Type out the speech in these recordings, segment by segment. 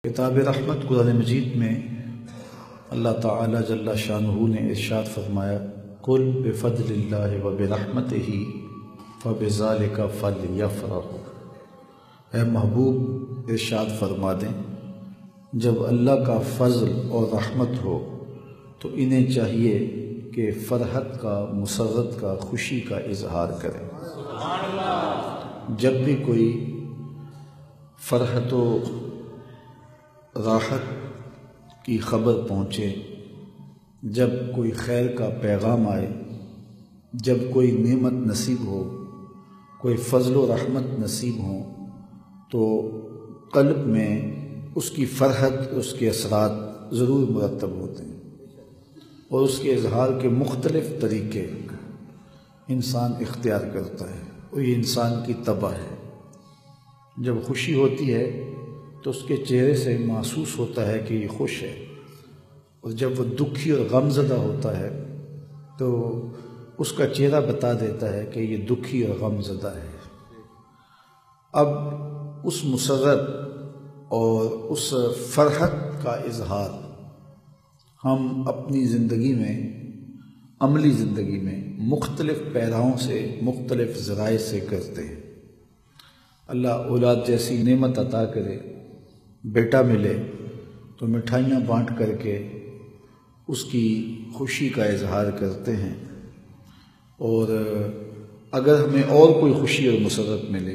کتاب رحمت قرآن مجید میں اللہ تعالی جل شانہ نے ارشاد فرمایا قل بفضل اللہ وبرحمتہ فبذلک فلیفرحوا۔ اے محبوب ارشاد فرما دیں جب اللہ کا فضل اور رحمت ہو تو انہیں چاہیے کہ فرحت کا، مسرت کا، خوشی کا اظہار کریں۔ جب بھی کوئی فرحت و راحت کی خبر پہنچے، جب کوئی خیر کا پیغام آئے، جب کوئی نعمت نصیب ہو، کوئی فضل و رحمت نصیب ہو، تو قلب میں اس کی فرحت، اس کے اثرات ضرور مرتب ہوتے ہیں، اور اس کے اظہار کے مختلف طریقے انسان اختیار کرتا ہے، اور یہ انسان کی طبع ہے۔ جب خوشی ہوتی ہے تو اس کے چہرے سے محسوس ہوتا ہے کہ یہ خوش ہے، اور جب وہ دکھی اور غم زدہ ہوتا ہے تو اس کا چہرہ بتا دیتا ہے کہ یہ دکھی اور غم زدہ ہے۔ اب اس مسرت اور اس فرحت کا اظہار ہم اپنی زندگی میں، عملی زندگی میں مختلف پیراؤں سے، مختلف ذرائع سے کرتے ہیں۔ اللہ اولاد جیسی نعمت عطا کرے، بیٹا ملے تو مٹھائیاں بانٹ کر کے اس کی خوشی کا اظہار کرتے ہیں، اور اگر ہمیں اور کوئی خوشی اور مسرت ملے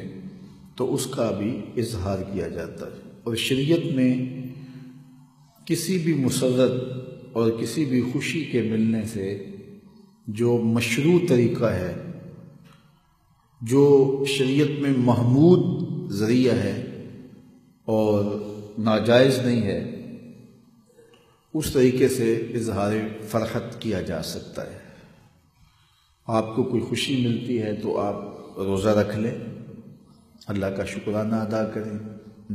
تو اس کا بھی اظہار کیا جاتا ہے۔ اور شریعت میں کسی بھی مسرت اور کسی بھی خوشی کے ملنے سے جو مشروع طریقہ ہے، جو شریعت میں محمود ذریعہ ہے اور ناجائز نہیں ہے، اس طریقے سے اظہار فرحت کیا جا سکتا ہے۔ آپ کو کوئی خوشی ملتی ہے تو آپ روزہ رکھ لیں، اللہ کا شکرانہ ادا کریں،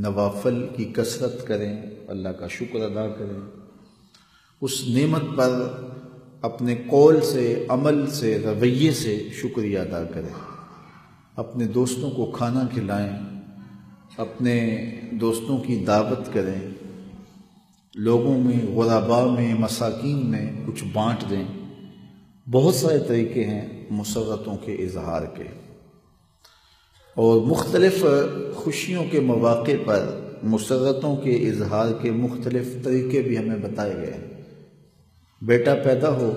نوافل کی کثرت کریں، اللہ کا شکر ادا کریں، اس نعمت پر اپنے قول سے، عمل سے، رویے سے شکریہ ادا کریں، اپنے دوستوں کو کھانا کھلائیں، اپنے دوستوں کی دعوت کریں، لوگوں میں، غرباء میں، مساکین میں کچھ بانٹ دیں۔ بہت سارے طریقے ہیں مسرتوں کے اظہار کے، اور مختلف خوشیوں کے مواقع پر مسرتوں کے اظہار کے مختلف طریقے بھی ہمیں بتائے گئے ہیں۔ بیٹا پیدا ہو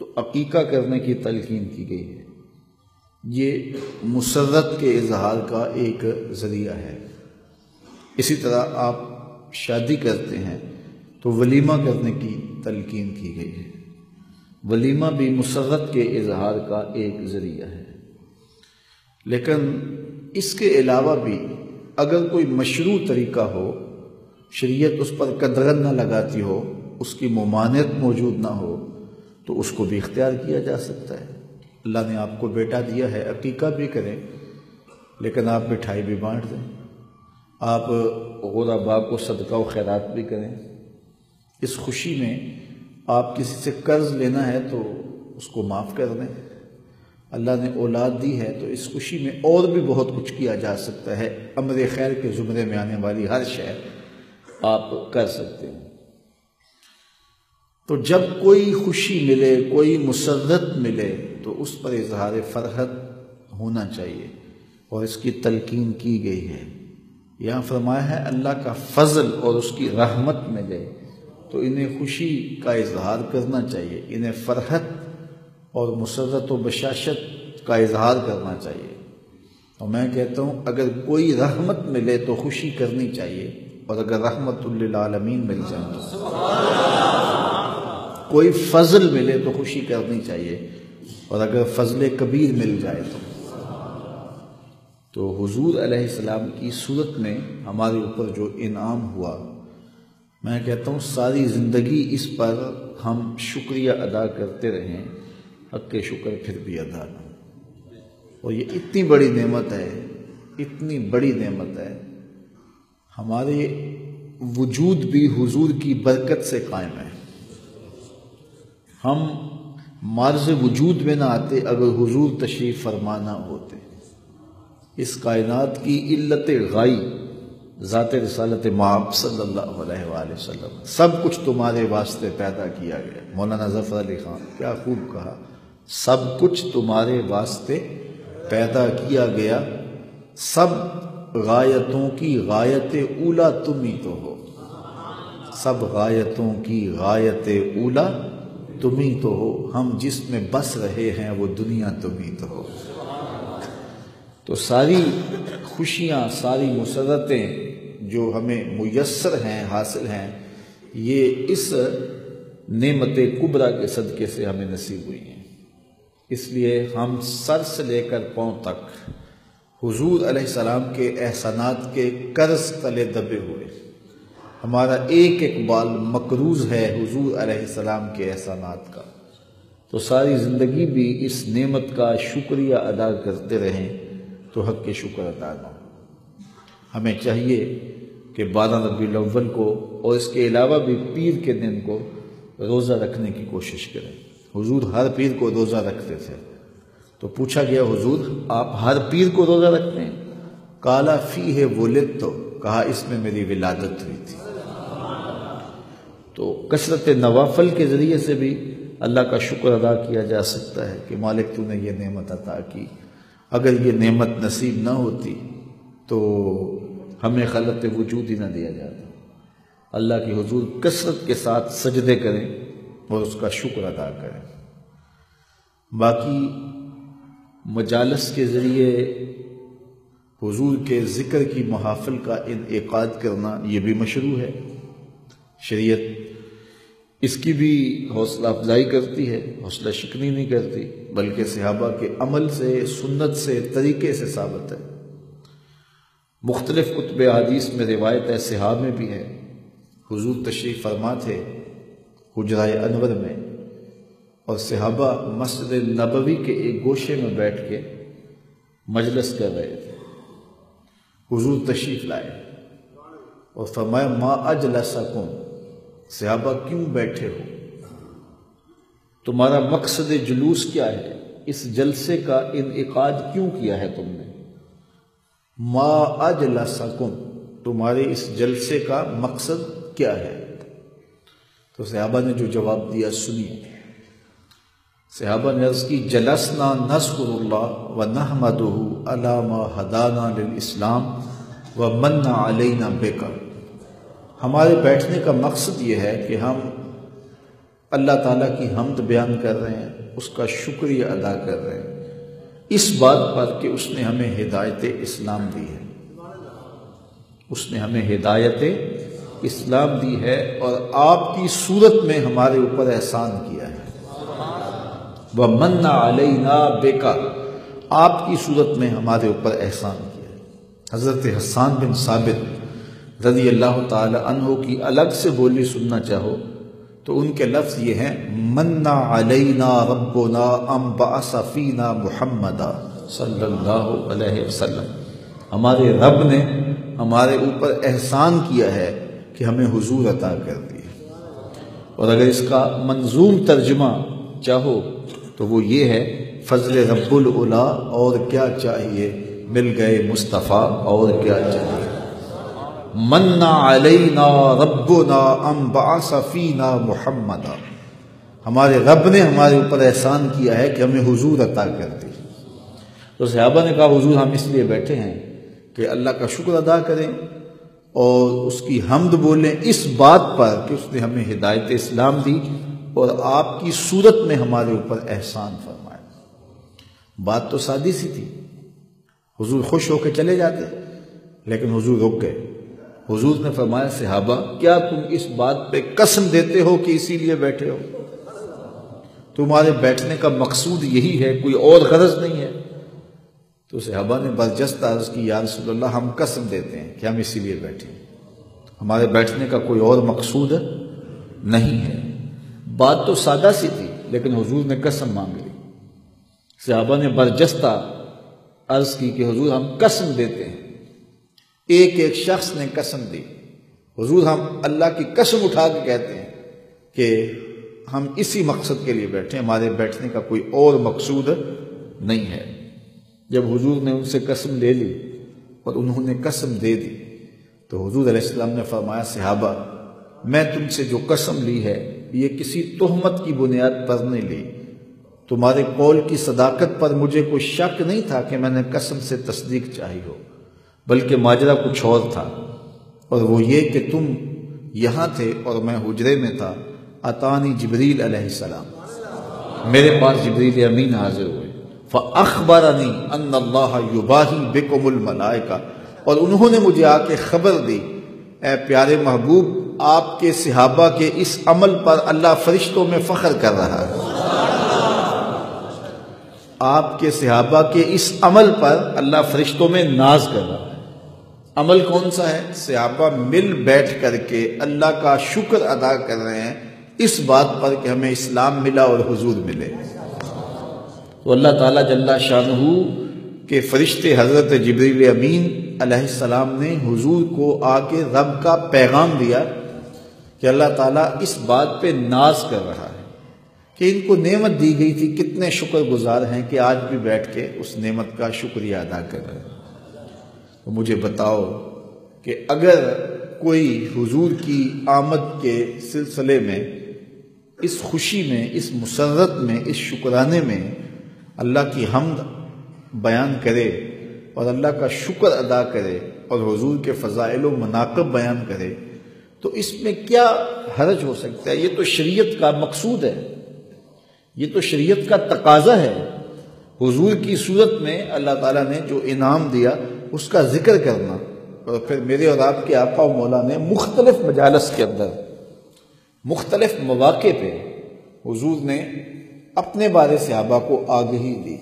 تو عقیقہ کرنے کی تلقین کی گئی ہے، یہ مسرت کے اظہار کا ایک ذریعہ ہے۔ اسی طرح آپ شادی کرتے ہیں تو ولیمہ کرنے کی تلقین کی گئی ہے، ولیمہ بھی مسرت کے اظہار کا ایک ذریعہ ہے۔ لیکن اس کے علاوہ بھی اگر کوئی مشروع طریقہ ہو، شریعت اس پر قدغن نہ لگاتی ہو، اس کی ممانعت موجود نہ ہو، تو اس کو بھی اختیار کیا جا سکتا ہے۔ اللہ نے آپ کو بیٹا دیا ہے، عقیقہ بھی کریں، لیکن آپ مٹھائی بھی بانٹ دیں، آپ غرباء کو صدقہ و خیرات بھی کریں۔ اس خوشی میں آپ کسی سے قرض لینا ہے تو اس کو معاف کر دیں۔ اللہ نے اولاد دی ہے تو اس خوشی میں اور بھی بہت کچھ کیا جا سکتا ہے۔ امر خیر کے زمرے میں آنے والی ہر شے آپ کر سکتے ہیں۔ تو جب کوئی خوشی ملے، کوئی مسرت ملے تو اس پر اظہار فرحت ہونا چاہیے، اور اس کی تلقین کی گئی ہے۔ یہاں فرمایا ہے اللہ کا فضل اور اس کی رحمت ملے تو انہیں خوشی کا اظہار کرنا چاہیے، انہیں فرحت اور مسرت و بشاشت کا اظہار کرنا چاہیے۔ اور میں کہتا ہوں اگر کوئی رحمت ملے تو خوشی کرنی چاہیے، اور اگر رحمت للعالمین مل جائے تو کوئی فضل ملے تو خوشی کرنی چاہیے، اور اگر فضل کبیر مل جائے تو حضور علیہ السلام کی صورت میں ہمارے اوپر جو انعام ہوا، میں کہتا ہوں ساری زندگی اس پر ہم شکریہ ادا کرتے رہیں، حق شکر پھر بھی ادا نہ ہو۔ اور یہ اتنی بڑی نعمت ہے، اتنی بڑی نعمت ہے، ہمارے وجود بھی حضور کی برکت سے قائم ہے۔ ہم معرض وجود میں نہ آتے اگر حضور تشریف فرما نہ ہوتے۔ اس کائنات کی علت غائی ذات رسالت مآب صلی اللہ علیہ وآلہ وسلم، سب کچھ تمہارے واسطے پیدا کیا گیا۔ مولانا ظفر علی خان کیا خوب کہا، سب کچھ تمہارے واسطے پیدا کیا گیا، سب غایتوں کی غایت اولا تم ہی تو ہو، سب غایتوں کی غایت اولا تم ہی تو ہو، ہم جس میں بس رہے ہیں وہ دنیا تم ہی تو ہو۔ تو ساری خوشیاں، ساری مسرتیں جو ہمیں میسر ہیں، حاصل ہیں، یہ اس نعمت کبریٰ کے صدقے سے ہمیں نصیب ہوئی ہیں۔ اس لیے ہم سر سے لے کر پاؤں تک حضور علیہ السلام کے احسانات کے قرض تلے دبے ہوئے، ہمارا ایک ایک بال مقروض ہے حضور علیہ السلام کے احسانات کا۔ تو ساری زندگی بھی اس نعمت کا شکریہ ادا کرتے رہیں تو حق کے شکر ادا نہ ہو۔ ہمیں چاہیے کہ 12 ربیع الاول کو اور اس کے علاوہ بھی پیر کے دن کو روزہ رکھنے کی کوشش کریں۔ حضور ہر پیر کو روزہ رکھتے تھے، تو پوچھا گیا حضور آپ ہر پیر کو روزہ رکھتے ہیں؟ قال فیہ ولدت، کہا اس میں میری ولادت ہوئی تھی۔ تو کثرت نوافل کے ذریعے سے بھی اللہ کا شکر ادا کیا جا سکتا ہے کہ مالک تو نے یہ نعمت عطا کی، اگر یہ نعمت نصیب نہ ہوتی تو ہمیں خلقت وجود ہی نہ دیا جاتا۔ اللہ کی حضور کثرت کے ساتھ سجدے کریں اور اس کا شکر ادا کریں۔ باقی مجالس کے ذریعے حضور کے ذکر کی محافل کا انعقاد کرنا یہ بھی مشروع ہے۔ شریعت اس کی بھی حوصلہ افزائی کرتی ہے، حوصلہ شکنی نہیں کرتی، بلکہ صحابہ کے عمل سے، سنت سے، طریقے سے ثابت ہے۔ مختلف کتب حدیث میں روایت ہے، صحابہ میں بھی ہے، حضور تشریف فرما تھے حجرہ انور میں، اور صحابہ مسجد نبوی کے ایک گوشے میں بیٹھ کے مجلس کر رہے تھے۔ حضور تشریف لائے اور فرمایا ما اجلسکم، صحابہ کیوں بیٹھے ہو؟ تمہارا مقصد جلوس کیا ہے؟ اس جلسے کا انعقاد کیوں کیا ہے تم نے؟ ما اجلسکم، تمہارے اس جلسے کا مقصد کیا ہے؟ تو صحابہ نے جو جواب دیا سنیے۔ صحابہ نے عرض کی جلسنا نذکر اللہ ونحمدہ علی ما ہدانا للاسلام ومن علینا بک، ہمارے بیٹھنے کا مقصد یہ ہے کہ ہم اللہ تعالیٰ کی حمد بیان کر رہے ہیں، اس کا شکریہ ادا کر رہے ہیں اس بات پر کہ اس نے ہمیں ہدایت اسلام دی ہے، اس نے ہمیں ہدایت اسلام دی ہے اور آپ کی صورت میں ہمارے اوپر احسان کیا ہے۔ وَمَنَّ عَلَيْنَا بِكَ، آپ کی صورت میں ہمارے اوپر احسان کیا ہے۔ حضرت حسان بن ثابت رضی اللہ تعالی عنہ کی الگ سے بولی سننا چاہو تو ان کے لفظ یہ ہیں مَنَّ عَلَيْنَا رَبُّنَا أَن بَعَثَ فِينَا مُحَمَّدًا صلی اللہ علیہ وسلم، ہمارے رب نے ہمارے اوپر احسان کیا ہے کہ ہمیں حضور عطا کر دی۔ اور اگر اس کا منظوم ترجمہ چاہو تو وہ یہ ہے فضل رب العلا، اور کیا چاہیے، مل گئے مصطفیٰ، اور کیا چاہیے۔ من علینا ربنا ان بعث فینا محمدا، ہمارے رب نے ہمارے اوپر احسان کیا ہے کہ ہمیں حضور عطا کر دی۔ تو صحابہ نے کہا حضور ہم اس لیے بیٹھے ہیں کہ اللہ کا شکر ادا کریں اور اس کی حمد بولیں اس بات پر کہ اس نے ہمیں ہدایت اسلام دی اور آپ کی صورت میں ہمارے اوپر احسان فرمایا۔ بات تو سادی سی تھی، حضور خوش ہو کے چلے جاتے، لیکن حضور رک گئے۔ حضور نے فرمایا صحابہ کیا تم اس بات پہ قسم دیتے ہو کہ اسی لیے بیٹھے ہو؟ تمہارے بیٹھنے کا مقصود یہی ہے، کوئی اور غرض نہیں ہے؟ تو صحابہ نے برجستہ عرض کی یا رسول اللہ ہم قسم دیتے ہیں کہ ہم اسی لیے بیٹھے ہیں، ہمارے بیٹھنے کا کوئی اور مقصود نہیں ہے۔ بات تو سادہ سی تھی لیکن حضور نے قسم مانگ لی۔ صحابہ نے برجستہ عرض کی کہ حضور ہم قسم دیتے ہیں، ایک ایک شخص نے قسم دی، حضور ہم اللہ کی قسم اٹھا کے کہتے ہیں کہ ہم اسی مقصد کے لیے بیٹھے ہیں، ہمارے بیٹھنے کا کوئی اور مقصود نہیں ہے۔ جب حضور نے ان سے قسم لے لی اور انہوں نے قسم دے دی تو حضور علیہ السلام نے فرمایا صحابہ میں تم سے جو قسم لی ہے یہ کسی تہمت کی بنیاد پر نہیں لی، تمہارے قول کی صداقت پر مجھے کوئی شک نہیں تھا کہ میں نے قسم سے تصدیق چاہی ہو، بلکہ ماجرا کچھ اور تھا، اور وہ یہ کہ تم یہاں تھے اور میں حجرے میں تھا، اتانی جبریل علیہ السلام، میرے پاس جبریل امین حاضر ہوئے، فاخبرنی ان اللہ یباہی بکم الملائکہ، اور انہوں نے مجھے آ کے خبر دی اے پیارے محبوب آپ کے صحابہ کے اس عمل پر اللہ فرشتوں میں فخر کر رہا ہے، آپ کے صحابہ کے اس عمل پر اللہ فرشتوں میں ناز کر رہا ہے۔ عمل کون سا ہے؟ صحابہ مل بیٹھ کر کے اللہ کا شکر ادا کر رہے ہیں اس بات پر کہ ہمیں اسلام ملا اور حضور ملے۔ تو اللہ تعالیٰ جل شانہ کے فرشتے حضرت جبریل امین علیہ السلام نے حضور کو آ کے رب کا پیغام دیا کہ اللہ تعالیٰ اس بات پہ ناز کر رہا ہے کہ ان کو نعمت دی گئی تھی، کتنے شکر گزار ہیں کہ آج بھی بیٹھ کے اس نعمت کا شکریہ ادا کر رہے ہیں۔ تو مجھے بتاؤ کہ اگر کوئی حضور کی آمد کے سلسلے میں، اس خوشی میں، اس مسرت میں، اس شکرانے میں اللہ کی حمد بیان کرے اور اللہ کا شکر ادا کرے اور حضور کے فضائل و مناقب بیان کرے تو اس میں کیا حرج ہو سکتا ہے؟ یہ تو شریعت کا مقصود ہے، یہ تو شریعت کا تقاضا ہے۔ حضور کی صورت میں اللہ تعالیٰ نے جو انعام دیا اس کا ذکر کرنا، اور پھر میرے اور آپ کے آقا و مولا نے مختلف مجالس کے اندر، مختلف مواقع پہ حضور نے اپنے بارے صحابہ کو آگہی دی،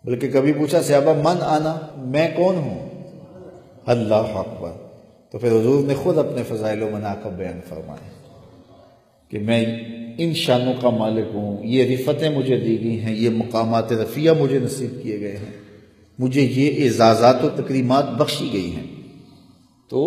بلکہ کبھی پوچھا صحابہ من آنا، میں کون ہوں؟ اللہ اکبر۔ تو پھر حضور نے خود اپنے فضائل و مناقب بیان فرمائے کہ میں ان شانوں کا مالک ہوں، یہ رفتیں مجھے دی گئی ہیں، یہ مقامات رفیع مجھے نصیب کیے گئے ہیں، مجھے یہ اعزازات و تکریمات بخشی گئی ہیں۔ تو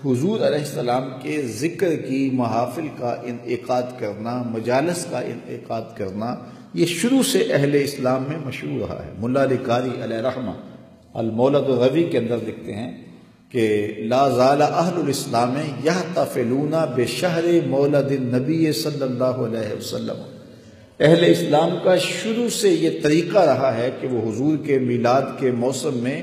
حضور علیہ السلام کے ذکر کی محافل کا انعقاد کرنا، مجالس کا انعقاد کرنا، یہ شروع سے اہل اسلام میں مشہور رہا ہے۔ ملا علی قاری علیہ رحمہ المولد الروی کے اندر لکھتے ہیں کہ لا زال اہل الاسلام یحتفلون بشہر مولد النبی صلی اللہ علیہ وسلم، اہل اسلام کا شروع سے یہ طریقہ رہا ہے کہ وہ حضور کے میلاد کے موسم میں،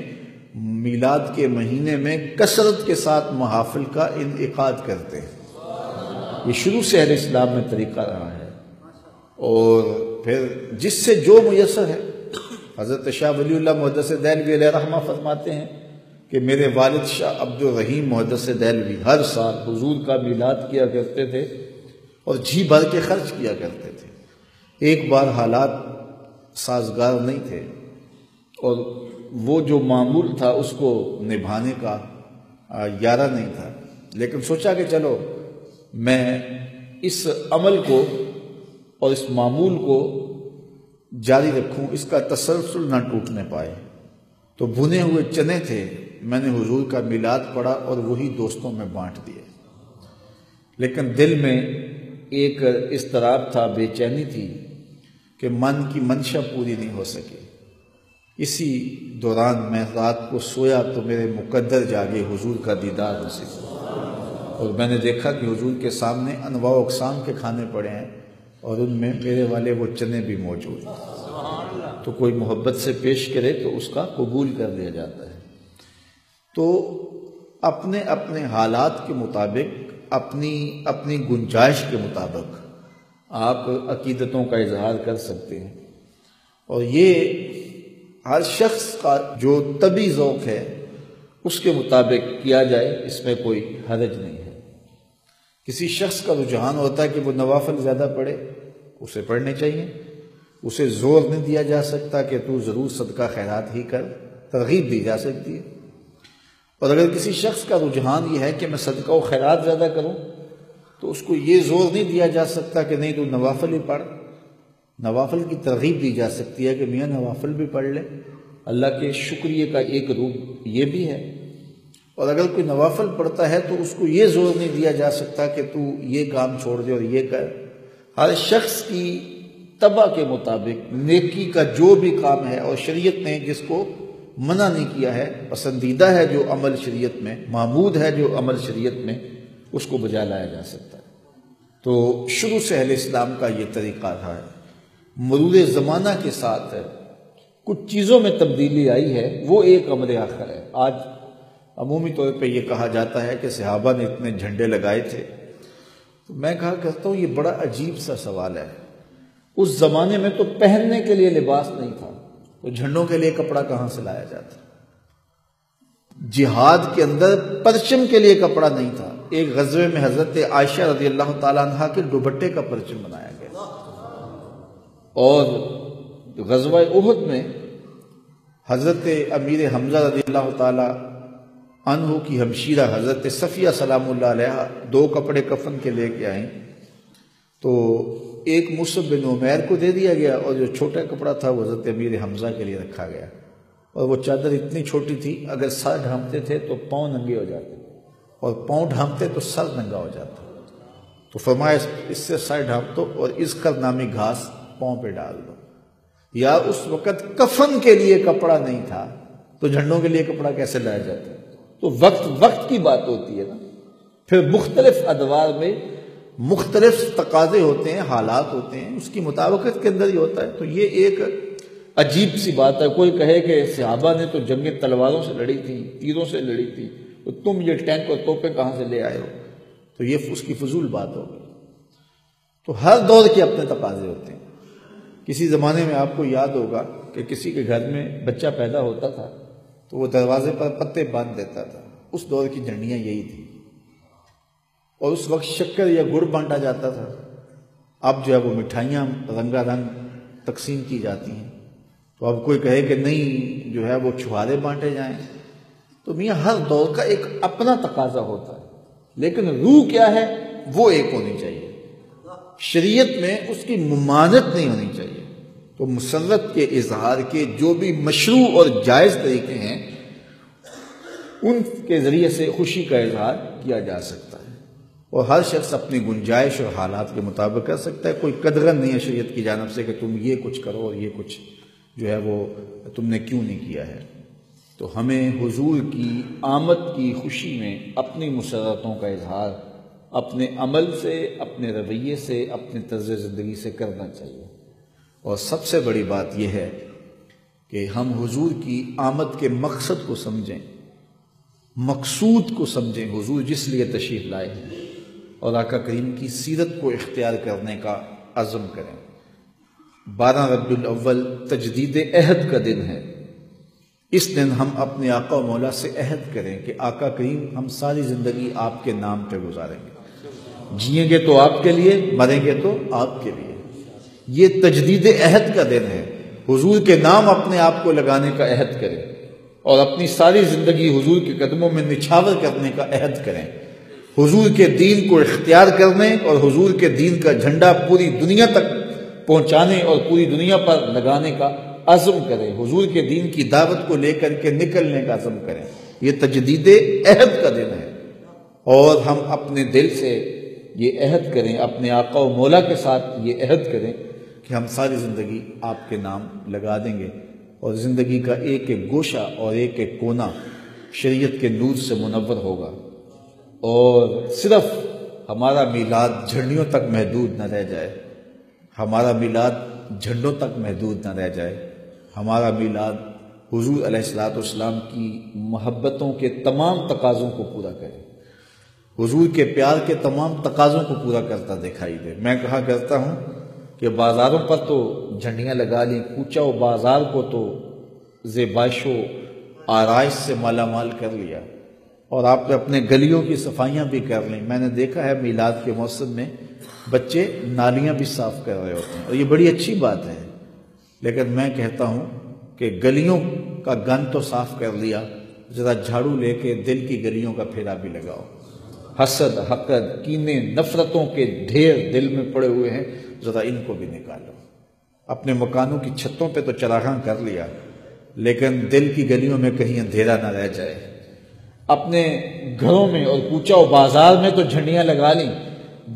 میلاد کے مہینے میں کثرت کے ساتھ محافل کا انعقاد کرتے ہیں۔ یہ شروع سے اہل اسلام میں طریقہ رہا ہے، اور پھر جس سے جو میسر ہے، حضرت شاہ ولی اللہ محدث دہلوی علیہ رحمہ فرماتے ہیں کہ میرے والد شاہ عبد الرحیم محدث دہلوی ہر سال حضور کا میلاد کیا کرتے تھے اور جی بھر کے خرچ کیا کرتے تھے۔ ایک بار حالات سازگار نہیں تھے اور وہ جو معمول تھا اس کو نبھانے کا یارہ نہیں تھا، لیکن سوچا کہ چلو میں اس عمل کو اور اس معمول کو جاری رکھوں، اس کا تسلسل نہ ٹوٹنے پائے۔ تو بھنے ہوئے چنے تھے، میں نے حضور کا میلاد پڑھا اور وہی دوستوں میں بانٹ دیے، لیکن دل میں ایک اضطراب تھا، بے چینی تھی کہ من کی منشا پوری نہیں ہو سکی۔ اسی دوران میں رات کو سویا تو میرے مقدر جاگے، حضور کا دیدار نصیب ہوا، اور میں نے دیکھا کہ حضور کے سامنے انواع و اقسام کے کھانے پڑے ہیں اور ان میں میرے والے وہ چنے بھی موجود ہیں۔ تو کوئی محبت سے پیش کرے تو اس کا قبول کر لیا جاتا ہے۔ تو اپنے اپنے حالات کے مطابق، اپنی گنجائش کے مطابق آپ عقیدتوں کا اظہار کر سکتے ہیں، اور یہ ہر شخص کا جو طبعی ذوق ہے اس کے مطابق کیا جائے، اس میں کوئی حرج نہیں ہے۔ کسی شخص کا رجحان ہوتا ہے کہ وہ نوافل زیادہ پڑھے، اسے پڑھنے چاہیے، اسے زور نہیں دیا جا سکتا کہ تو ضرور صدقہ خیرات ہی کر، ترغیب دی جا سکتی ہے۔ اور اگر کسی شخص کا رجحان یہ ہے کہ میں صدقہ و خیرات زیادہ کروں تو اس کو یہ زور نہیں دیا جا سکتا کہ نہیں تو نوافل ہی پڑھ، نوافل کی ترغیب دی جا سکتی ہے کہ میاں نوافل بھی پڑھ لے، اللہ کے شکریہ کا ایک روپ یہ بھی ہے۔ اور اگر کوئی نوافل پڑھتا ہے تو اس کو یہ زور نہیں دیا جا سکتا کہ تو یہ کام چھوڑ دے اور یہ کر۔ ہر شخص کی طبع کے مطابق نیکی کا جو بھی کام ہے اور شریعت نے جس کو منع نہیں کیا ہے، پسندیدہ ہے جو عمل شریعت میں، محمود ہے جو عمل شریعت میں، اس کو بجا لایا جا سکتا ہے۔ تو شروع سے اہل اسلام کا یہ طریقہ رہا ہے۔ مرور زمانہ کے ساتھ کچھ چیزوں میں تبدیلی آئی ہے، وہ ایک امر آخر ہے۔ آج عمومی طور پہ یہ کہا جاتا ہے کہ صحابہ نے اتنے جھنڈے لگائے تھے، تو میں کہا کرتا ہوں یہ بڑا عجیب سا سوال ہے۔ اس زمانے میں تو پہننے کے لیے لباس نہیں تھا، تو جھنڈوں کے لیے کپڑا کہاں سے لایا جاتا؟ جہاد کے اندر پرچم کے لیے کپڑا نہیں تھا۔ ایک غزوے میں حضرت عائشہ رضی اللہ تعالیٰ عنہ کے دوپٹے کا پرچم بنایا گیا، اور غزوہ احد میں حضرت امیر حمزہ رضی اللہ تعالیٰ عنہ کی ہمشیرہ حضرت صفیہ سلام اللہ علیہ 2 کپڑے کفن کے لے کے آئیں، تو ایک مصعب بن عمیر کو دے دیا گیا، اور جو چھوٹا کپڑا تھا وہ حضرت امیر حمزہ کے لیے رکھا گیا۔ اور وہ چادر اتنی چھوٹی تھی، اگر سر ڈھانپتے تھے تو پاؤں ننگے ہو جاتے، اور پاؤں ڈھانپتے تو سر ننگا ہو جاتا۔ تو فرمایا اس سے سر ڈھانپ دو اور اذخر نامی گھاس پاؤں پہ ڈال دو۔ یا اس وقت کفن کے لیے کپڑا نہیں تھا، تو جھنڈوں کے لیے کپڑا کیسے لایا جاتا ہے؟ تو وقت کی بات ہوتی ہے نا۔ پھر مختلف ادوار میں مختلف تقاضے ہوتے ہیں، حالات ہوتے ہیں، اس کی مطابقت کے اندر ہی ہوتا ہے۔ تو یہ ایک عجیب سی بات ہے۔ کوئی کہے کہ صحابہ نے تو جنگیں تلواروں سے لڑی تھی، تیروں سے لڑی تھی، تو تم یہ ٹینک اور توپیں کہاں سے لے آئے ہو؟ تو یہ اس کی فضول بات ہوگی۔ تو ہر دور کے اپنے تقاضے ہوتے ہیں۔ کسی زمانے میں آپ کو یاد ہوگا کہ کسی کے گھر میں بچہ پیدا ہوتا تھا تو وہ دروازے پر پتے باندھ دیتا تھا۔ اس دور کی جھنڈیاں یہی تھیں، اور اس وقت شکر یا گڑ بانٹا جاتا تھا۔ اب جو ہے وہ مٹھائیاں رنگا رنگ تقسیم کی جاتی ہیں۔ تو اب کوئی کہے کہ نہیں جو ہے وہ چھہارے بانٹے جائیں، تو میاں ہر دور کا ایک اپنا تقاضا ہوتا ہے، لیکن روح کیا ہے وہ ایک ہونی چاہیے۔ شریعت میں اس کی ممانعت نہیں ہونی چاہیے۔ تو مسرت کے اظہار کے جو بھی مشروع اور جائز طریقے ہیں، ان کے ذریعے سے خوشی کا اظہار کیا جا سکتا ہے، اور ہر شخص اپنی گنجائش اور حالات کے مطابق کر سکتا ہے۔ کوئی قدغن نہیں ہے شریعت کی جانب سے کہ تم یہ کچھ کرو اور یہ کچھ جو ہے وہ تم نے کیوں نہیں کیا ہے۔ تو ہمیں حضور کی آمد کی خوشی میں اپنی مسرتوں کا اظہار اپنے عمل سے، اپنے رویے سے، اپنے طرز زندگی سے کرنا چاہیے۔ اور سب سے بڑی بات یہ ہے کہ ہم حضور کی آمد کے مقصد کو سمجھیں، مقصود کو سمجھیں، حضور جس لیے تشریف لائے ہیں، اور آقا کریم کی سیرت کو اختیار کرنے کا عزم کریں۔ 12 ربیع الاول تجدید عہد کا دن ہے۔ اس دن ہم اپنے آقا و مولا سے عہد کریں کہ آقا کریم ہم ساری زندگی آپ کے نام پہ گزاریں گے، جئیں گے تو آپ کے لیے، مریں گے تو آپ کے لیے۔ یہ تجدید عہد کا دن ہے۔ حضور کے نام اپنے آپ کو لگانے کا عہد کریں، اور اپنی ساری زندگی حضور کے قدموں میں نچھاور کرنے کا عہد کریں، حضور کے دین کو اختیار کرنے اور حضور کے دین کا جھنڈا پوری دنیا تک پہنچانے اور پوری دنیا پر لگانے کا عزم کریں، حضور کے دین کی دعوت کو لے کر کے نکلنے کا عزم کریں۔ یہ تجدید عہد کا دن ہے، اور ہم اپنے دل سے یہ عہد کریں، اپنے آقا و مولا کے ساتھ یہ عہد کریں کہ ہم ساری زندگی آپ کے نام لگا دیں گے، اور زندگی کا ایک ایک گوشہ اور ایک ایک کونا شریعت کے نور سے منور ہوگا، اور صرف ہمارا میلاد جھنڈیوں تک محدود نہ رہ جائے، ہمارا میلاد جھنڈوں تک محدود نہ رہ جائے، ہمارا میلاد حضور علیہ الصلوۃ والسلام کی محبتوں کے تمام تقاضوں کو پورا کرے، حضور کے پیار کے تمام تقاضوں کو پورا کرتا دکھائی دے۔ میں کہا کرتا ہوں کہ بازاروں پر تو جھنڈیاں لگا لیں، کوچہ و بازار کو تو زیبائش و آرائش سے مالا مال کر لیا، اور آپ نے اپنے گلیوں کی صفائیاں بھی کر لیں۔ میں نے دیکھا ہے میلاد کے موسم میں بچے نالیاں بھی صاف کر رہے ہوتے ہیں، اور یہ بڑی اچھی بات ہے، لیکن میں کہتا ہوں کہ گلیوں کا گند تو صاف کر لیا، ذرا جھاڑو لے کے دل کی گلیوں کا پھیرا بھی لگاؤ۔ حسد، حقد، کینے، نفرتوں کے ڈھیر دل میں پڑے ہوئے ہیں، ذرا ان کو بھی نکالو۔ اپنے مکانوں کی چھتوں پہ تو چراغاں کر لیا، لیکن دل کی گلیوں میں کہیں اندھیرا نہ رہ جائے۔ اپنے گھروں میں اور کوچہ و بازار میں تو جھنڈیاں لگا لیں،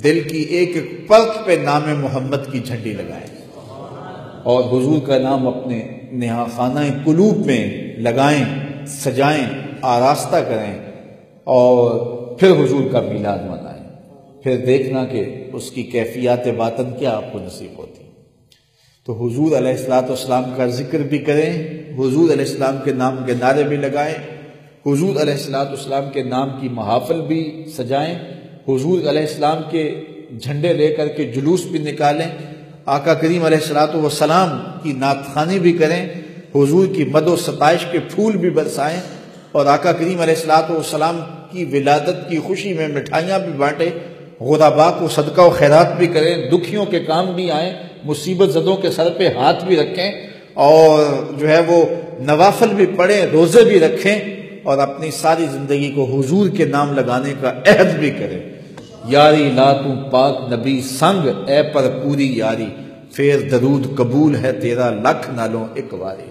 دل کی ایک ایک پرت پہ نام محمد کی جھنڈی لگائیں، اور حضور کا نام اپنے نہا خانہ قلوب میں لگائیں، سجائیں، آراستہ کریں اور پھر حضور کا میلاد منائیں، پھر دیکھنا کہ اس کی کیفیات باطن کیا آپ کو نصیب ہوتی۔ تو حضور علیہ السلام کا ذکر بھی کریں، حضور علیہ السلام کے نام کے نعرے بھی لگائیں، حضور علیہ السلام کے نام کی محافل بھی سجائیں، حضور علیہ السلام کے جھنڈے لے کر کے جلوس بھی نکالیں، آقا کریم علیہ السلام کی نعت خوانی بھی کریں، حضور کی مد و ستائش کے پھول بھی برسائیں، اور آقا کریم علیہ السلام کی ولادت کی خوشی میں مٹھائیاں بھی بانٹیں، غرباء کو صدقہ و خیرات بھی کریں، دکھیوں کے کام بھی آئیں، مصیبت زدوں کے سر پہ ہاتھ بھی رکھیں، اور جو ہے وہ نوافل بھی پڑھیں، روزے بھی رکھیں، اور اپنی ساری زندگی کو حضور کے نام لگانے کا عہد بھی کریں۔ یاری لا تو پاک نبی سنگ اے پر پوری یاری، پھر درود قبول ہے تیرا لکھ نالوں ایک واری۔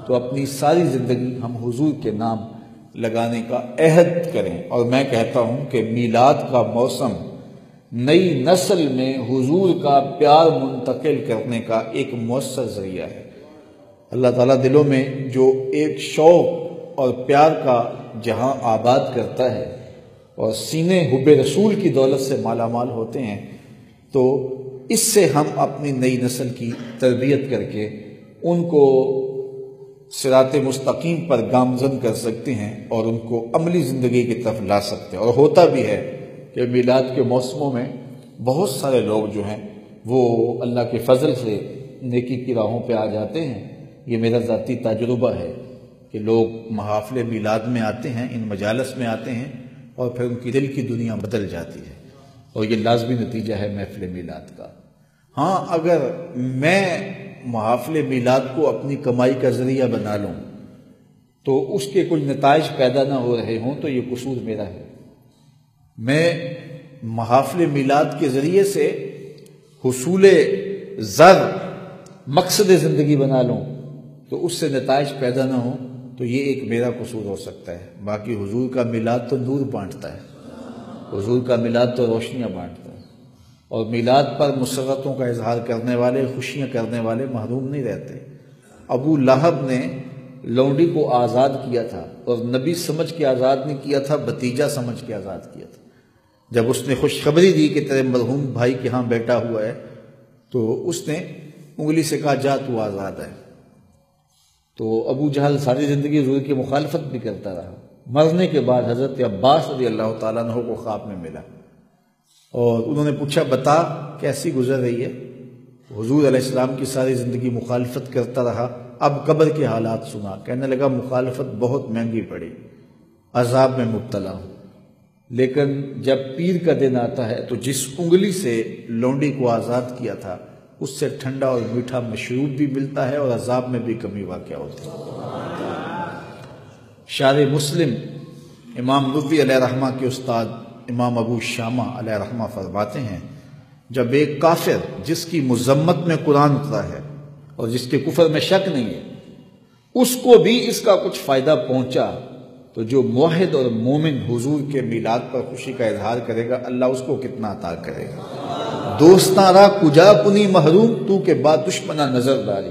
تو اپنی ساری زندگی ہم حضور کے نام لگانے کا عہد کریں، اور میں کہتا ہوں کہ میلاد کا موسم نئی نسل میں حضور کا پیار منتقل کرنے کا ایک مؤثر ذریعہ ہے۔ اللہ تعالیٰ دلوں میں جو ایک شوق اور پیار کا جہاں آباد کرتا ہے اور سینے حب رسول کی دولت سے مالا مال ہوتے ہیں، تو اس سے ہم اپنی نئی نسل کی تربیت کر کے ان کو صراط مستقیم پر گامزن کر سکتے ہیں اور ان کو عملی زندگی کی طرف لا سکتے ہیں۔ اور ہوتا بھی ہے کہ میلاد کے موسموں میں بہت سارے لوگ جو ہیں وہ اللہ کے فضل سے نیکی کی راہوں پہ آ جاتے ہیں۔ یہ میرا ذاتی تجربہ ہے کہ لوگ محافل میلاد میں آتے ہیں، ان مجالس میں آتے ہیں، اور پھر ان کی دل کی دنیا بدل جاتی ہے، اور یہ لازمی نتیجہ ہے محفل میلاد کا۔ ہاں، اگر میں محافل میلاد کو اپنی کمائی کا ذریعہ بنا لوں تو اس کے کچھ نتائج پیدا نہ ہو رہے ہوں تو یہ قصور میرا ہے۔ میں محافل میلاد کے ذریعے سے حصول زر مقصد زندگی بنا لوں تو اس سے نتائج پیدا نہ ہوں تو یہ ایک میرا قصور ہو سکتا ہے۔ باقی حضور کا میلاد تو نور بانٹتا ہے، حضور کا میلاد تو روشنیاں بانٹتا ہے، اور میلاد پر مسرتوں کا اظہار کرنے والے، خوشیاں کرنے والے محروم نہیں رہتے۔ ابو لہب نے لونڈی کو آزاد کیا تھا، اور نبی سمجھ کے آزاد نہیں کیا تھا، بھتیجا سمجھ کے آزاد کیا تھا۔ جب اس نے خوشخبری دی کہ تیرے مرحوم بھائی کے ہاں بیٹا ہوا ہے تو اس نے انگلی سے کہا جا تو آزاد ہے۔ تو ابو جہل ساری زندگی حضور کی مخالفت بھی کرتا رہا۔ مرنے کے بعد حضرت عباس رضی اللہ تعالیٰ عنہ کو خواب میں ملا، اور انہوں نے پوچھا بتا کیسی گزر رہی ہے؟ حضور علیہ السلام کی ساری زندگی مخالفت کرتا رہا، اب قبر کے حالات سنا، کہنے لگا مخالفت بہت مہنگی پڑی، عذاب میں مبتلا ہوں، لیکن جب پیر کا دن آتا ہے تو جس انگلی سے لونڈی کو آزاد کیا تھا اس سے ٹھنڈا اور میٹھا مشروب بھی ملتا ہے اور عذاب میں بھی کمی واقع ہوتی ہے۔ شارح مسلم امام نووی علیہ رحمہ کے استاد امام ابو شامہ علیہ رحمہ فرماتے ہیں، جب ایک کافر جس کی مذمت میں قرآن اترا ہے اور جس کے کفر میں شک نہیں ہے اس کو بھی اس کا کچھ فائدہ پہنچا، تو جو موحد اور مومن حضور کے میلاد پر خوشی کا اظہار کرے گا اللہ اس کو کتنا عطا کرے گا۔ دوستاں را کجا کنی محروم تو کے بعد دشمنا نظر داری،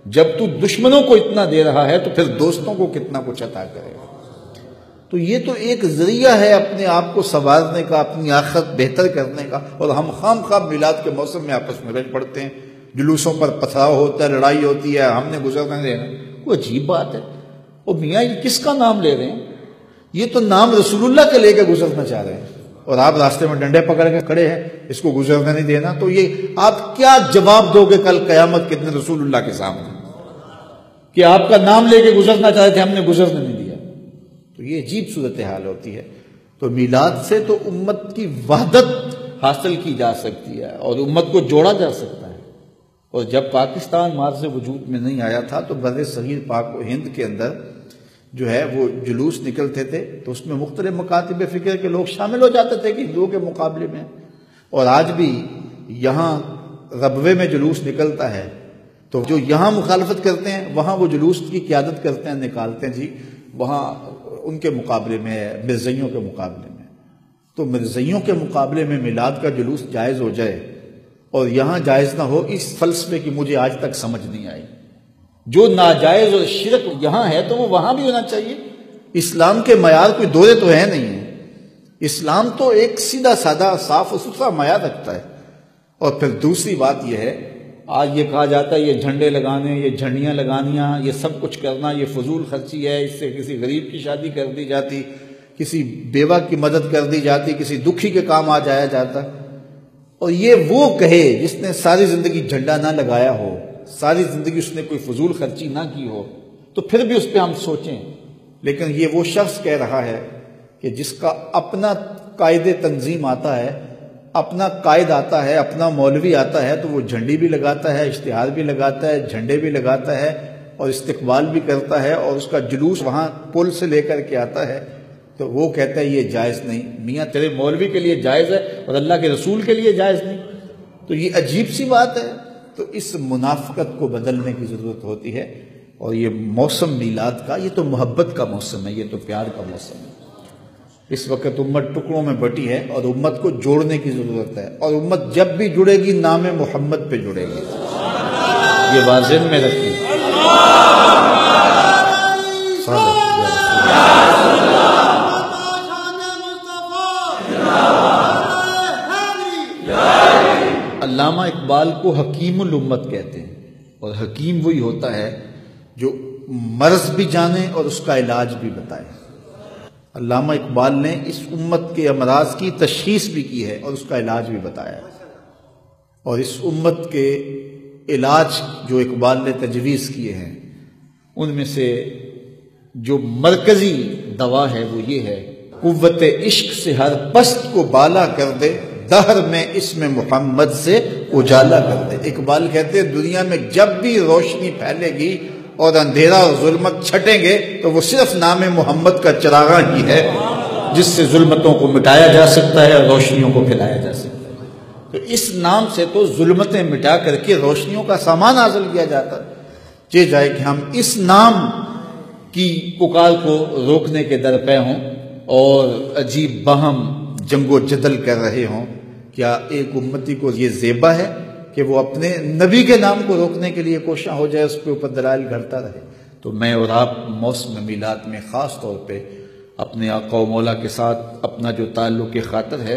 جب تو دشمنوں کو اتنا دے رہا ہے تو پھر دوستوں کو کتنا کچھ عطا کرے گا۔ تو یہ تو ایک ذریعہ ہے اپنے آپ کو سنوارنے کا، اپنی آخرت بہتر کرنے کا، اور ہم خام خواب میلاد کے موسم میں آپس میں رل پڑتے ہیں، جلوسوں پر پتھراؤ ہوتا ہے، لڑائی ہوتی ہے، ہم نے گزرنا دینا، کوئی عجیب بات ہے۔ وہ میاں یہ کس کا نام لے رہے ہیں؟ یہ تو نام رسول اللہ کا لے کے گزرنا چاہ رہے ہیں، اور آپ راستے میں ڈنڈے پکڑ کے کھڑے ہیں، اس کو گزرنا نہیں دینا، تو یہ آپ کیا جواب دو گے کل قیامت کے دن رسول اللہ کے سامنے کہ آپ کا نام لے کے گزرنا چاہتے تھے، ہم نے گزرنے نہیں دیا؟ تو یہ عجیب صورتحال ہوتی ہے۔ تو میلاد سے تو امت کی وحدت حاصل کی جا سکتی ہے اور امت کو جوڑا جا سکتا ہے۔ اور جب پاکستان مارز وجود میں نہیں آیا تھا تو بر صغیر پاک و ہند کے اندر جو ہے وہ جلوس نکلتے تھے تو اس میں مختلف مکاتب فکر کے لوگ شامل ہو جاتے تھے کہ ہندوؤں کے مقابلے میں، اور آج بھی یہاں ربوے میں جلوس نکلتا ہے تو جو یہاں مخالفت کرتے ہیں وہاں وہ جلوس کی قیادت کرتے ہیں، نکالتے ہیں جی وہاں ان کے مقابلے میں، مرزائیوں کے مقابلے میں۔ تو مرزائیوں کے مقابلے میں میلاد کا جلوس جائز ہو جائے اور یہاں جائز نہ ہو، اس فلسفے کی مجھے آج تک سمجھ نہیں آئی۔ جو ناجائز اور شرک یہاں ہے تو وہ وہاں بھی ہونا چاہیے۔ اسلام کے معیار کوئی دورے تو ہے نہیں ہے، اسلام تو ایک سیدھا سادہ صاف و ستھرا معیار رکھتا ہے۔ اور پھر دوسری بات یہ ہے، آج یہ کہا جاتا ہے یہ جھنڈے لگانے، یہ جھنڈیاں لگانیاں، یہ سب کچھ کرنا یہ فضول خرچی ہے، اس سے کسی غریب کی شادی کر دی جاتی، کسی بیوہ کی مدد کر دی جاتی، کسی دکھی کے کام آ جایا جاتا۔ اور یہ وہ کہے جس نے ساری زندگی جھنڈا نہ لگایا ہو، ساری زندگی اس نے کوئی فضول خرچی نہ کی ہو، تو پھر بھی اس پہ ہم سوچیں۔ لیکن یہ وہ شخص کہہ رہا ہے کہ جس کا اپنا قائد تنظیم آتا ہے، اپنا قائد آتا ہے، اپنا مولوی آتا ہے، تو وہ جھنڈی بھی لگاتا ہے، اشتہار بھی لگاتا ہے، جھنڈے بھی لگاتا ہے اور استقبال بھی کرتا ہے، اور اس کا جلوس وہاں پل سے لے کر کے آتا ہے، تو وہ کہتا ہے یہ جائز نہیں۔ میاں تیرے مولوی کے لیے جائز ہے اور اللہ کے رسول کے لیے جائز نہیں، تو یہ عجیب سی بات ہے۔ تو اس منافقت کو بدلنے کی ضرورت ہوتی ہے۔ اور یہ موسم میلاد کا، یہ تو محبت کا موسم ہے، یہ تو پیار کا موسم ہے۔ اس وقت امت ٹکڑوں میں بٹی ہے اور امت کو جوڑنے کی ضرورت ہے، اور امت جب بھی جڑے گی نام محمد پہ جڑے گی، یہ بات ذہن میں رکھیں۔ علامہ اقبال کو حکیم الامت کہتے ہیں، اور حکیم وہی ہوتا ہے جو مرض بھی جانے اور اس کا علاج بھی بتائے۔ علامہ اقبال نے اس امت کے امراض کی تشخیص بھی کی ہے اور اس کا علاج بھی بتایا ہے، اور اس امت کے علاج جو اقبال نے تجویز کیے ہیں ان میں سے جو مرکزی دوا ہے وہ یہ ہے، قوت عشق سے ہر پست کو بالا کر دے، دہر میں اسم محمد سے اجالا کر دے۔ اقبال کہتے ہیں دنیا میں جب بھی روشنی پھیلے گی اور اندھیرا اور ظلمت چھٹیں گے تو وہ صرف نام محمد کا چراغاں ہی ہے جس سے ظلمتوں کو مٹایا جا سکتا ہے اور روشنیوں کو پھیلایا جا سکتا ہے۔ تو اس نام سے تو ظلمتیں مٹا کر کے روشنیوں کا سامان حاصل کیا جاتا ہے۔ یہ جائے کہ ہم اس نام کی پکار کو روکنے کے درپے ہوں اور عجیب بہم جنگ و جدل کر رہے ہوں، کیا ایک امتی کو یہ زیبا ہے کہ وہ اپنے نبی کے نام کو روکنے کے لیے کوشاں ہو جائے، اس کے اوپر دلائل گھڑتا رہے؟ تو میں اور آپ موسم میلاد میں خاص طور پہ اپنے آقا و مولا کے ساتھ اپنا جو تعلق خاطر ہے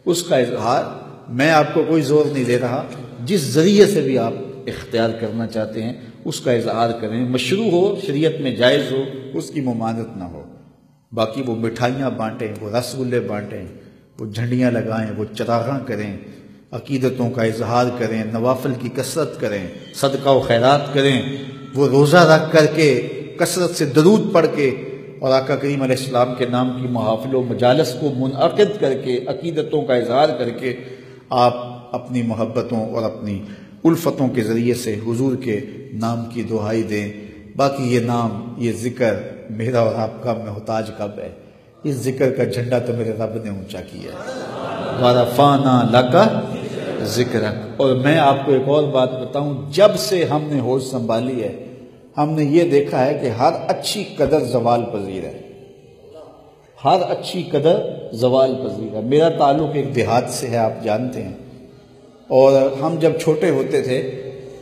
اس کا اظہار، میں آپ کو کوئی زور نہیں دے رہا، جس ذریعے سے بھی آپ اختیار کرنا چاہتے ہیں اس کا اظہار کریں، مشروع ہو، شریعت میں جائز ہو، اس کی ممانعت نہ ہو۔ باقی وہ مٹھائیاں بانٹیں، وہ رس گلے بانٹیں، وہ جھنڈیاں لگائیں، وہ چراغاں کریں، عقیدتوں کا اظہار کریں، نوافل کی کثرت کریں، صدقہ و خیرات کریں، وہ روزہ رکھ کر کے کثرت سے درود پڑھ کے اور آقا کریم علیہ السلام کے نام کی محافل و مجالس کو منعقد کر کے عقیدتوں کا اظہار کر کے آپ اپنی محبتوں اور اپنی الفتوں کے ذریعے سے حضور کے نام کی دعائی دیں۔ باقی یہ نام، یہ ذکر میرا اور آپ کا محتاج کب ہے؟ اس ذکر کا جھنڈا تو میرے رب نے اونچا کیا ہے، وَرَفَعْنَا لَكَ ذِكْرَكَ۔ اور میں آپ کو ایک اور بات بتاؤں، جب سے ہم نے ہوش سنبھالی ہے ہم نے یہ دیکھا ہے کہ ہر اچھی قدر زوال پذیر ہے، ہر اچھی قدر زوال پذیر ہے۔ میرا تعلق ایک دیہات سے ہے، آپ جانتے ہیں، اور ہم جب چھوٹے ہوتے تھے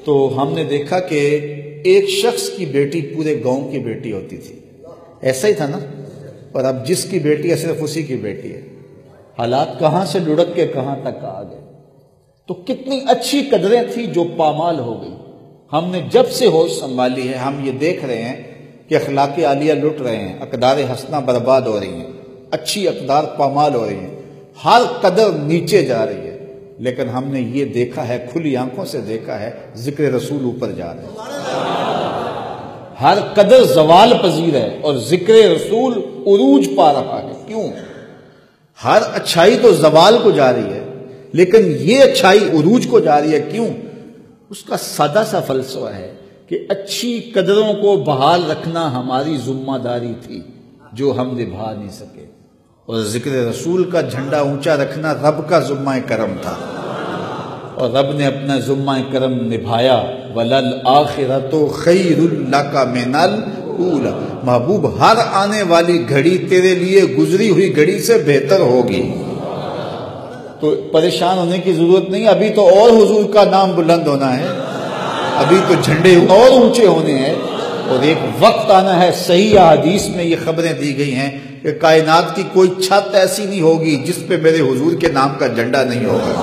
تو ہم نے دیکھا کہ ایک شخص کی بیٹی پورے گاؤں کی بیٹی ہوتی تھی، ایسا ہی تھا نا؟ اور اب جس کی بیٹی ہے صرف اسی کی بیٹی ہے۔ حالات کہاں سے لڑک کے کہاں تک آ گئے۔ تو کتنی اچھی قدریں تھیں جو پامال ہو گئی۔ ہم نے جب سے ہوش سنبھالی ہے ہم یہ دیکھ رہے ہیں کہ اخلاق عالیہ لٹ رہے ہیں، اقدار حسنہ برباد ہو رہی ہیں، اچھی اقدار پامال ہو رہی ہیں، ہر قدر نیچے جا رہی ہے۔ لیکن ہم نے یہ دیکھا ہے، کھلی آنکھوں سے دیکھا ہے، ذکر رسول اوپر جا رہے ہیں، ہر قدر زوال پذیر ہے اور ذکر رسول عروج پا رہا ہے۔ کیوں؟ ہر اچھائی تو زوال کو جا رہی ہے لیکن یہ اچھائی عروج کو جا رہی ہے۔ کیوں؟ اس کا سادہ سا فلسفہ ہے کہ اچھی قدروں کو بحال رکھنا ہماری ذمہ داری تھی جو ہم نبھا نہیں سکے، اور ذکر رسول کا جھنڈا اونچا رکھنا رب کا ذمہ کرم تھا، اور رب نے اپنا ذمہ کرم نبھایا۔ وَلَلْآخِرَةُ خَيْرٌ لَكَ مِنَ الْأُولَى۔ محبوب ہر آنے والی گھڑی تیرے لیے گزری ہوئی گھڑی سے بہتر ہوگی، تو پریشان ہونے کی ضرورت نہیں، ابھی تو اور حضور کا نام بلند ہونا ہے، ابھی تو جھنڈے اور اونچے ہونے ہیں، اور ایک وقت آنا ہے، صحیح حدیث میں یہ خبریں دی گئی ہیں کہ کائنات کی کوئی چھت ایسی نہیں ہوگی جس پہ میرے حضور کے نام کا جھنڈا نہیں ہوگا،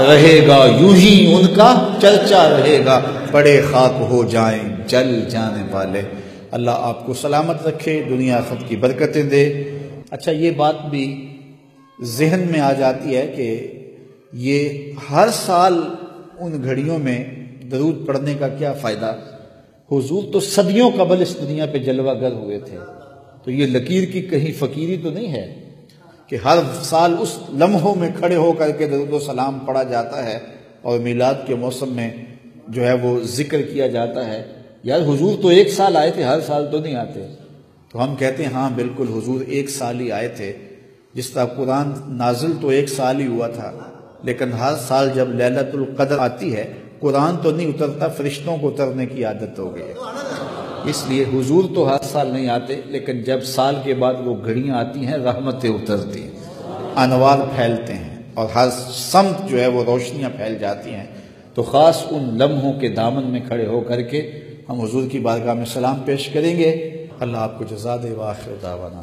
رہے گا یوں ہی ان کا چرچا رہے گا، پڑے خاک ہو جائیں جل جانے والے۔ اللہ آپ کو سلامت رکھے، دنیا آخرت کی برکتیں دے۔ اچھا، یہ بات بھی ذہن میں آ جاتی ہے کہ یہ ہر سال ان گھڑیوں میں درود پڑھنے کا کیا فائدہ؟ حضور تو صدیوں قبل اس دنیا پہ جلوہ گر ہوئے تھے، تو یہ لکیر کی کہیں فقیری تو نہیں ہے کہ ہر سال اس لمحوں میں کھڑے ہو کر کے درود و سلام پڑھا جاتا ہے اور میلاد کے موسم میں جو ہے وہ ذکر کیا جاتا ہے۔ یار حضور تو ایک سال آئے تھے، ہر سال تو نہیں آتے۔ تو ہم کہتے ہیں ہاں بالکل حضور ایک سال ہی آئے تھے، جس طرح قرآن نازل تو ایک سال ہی ہوا تھا، لیکن ہر سال جب لیلۃ القدر آتی ہے قرآن تو نہیں اترتا، فرشتوں کو اترنے کی عادت ہو گئی ہے۔ اس لیے حضور تو ہر سال نہیں آتے، لیکن جب سال کے بعد وہ گھڑیاں آتی ہیں رحمتیں اترتی ہیں، انوار پھیلتے ہیں اور ہر سمت جو ہے وہ روشنیاں پھیل جاتی ہیں۔ تو خاص ان لمحوں کے دامن میں کھڑے ہو کر کے ہم حضور کی بارگاہ میں سلام پیش کریں گے۔ اللہ آپ کو جزا دے، وآخر دعوانا۔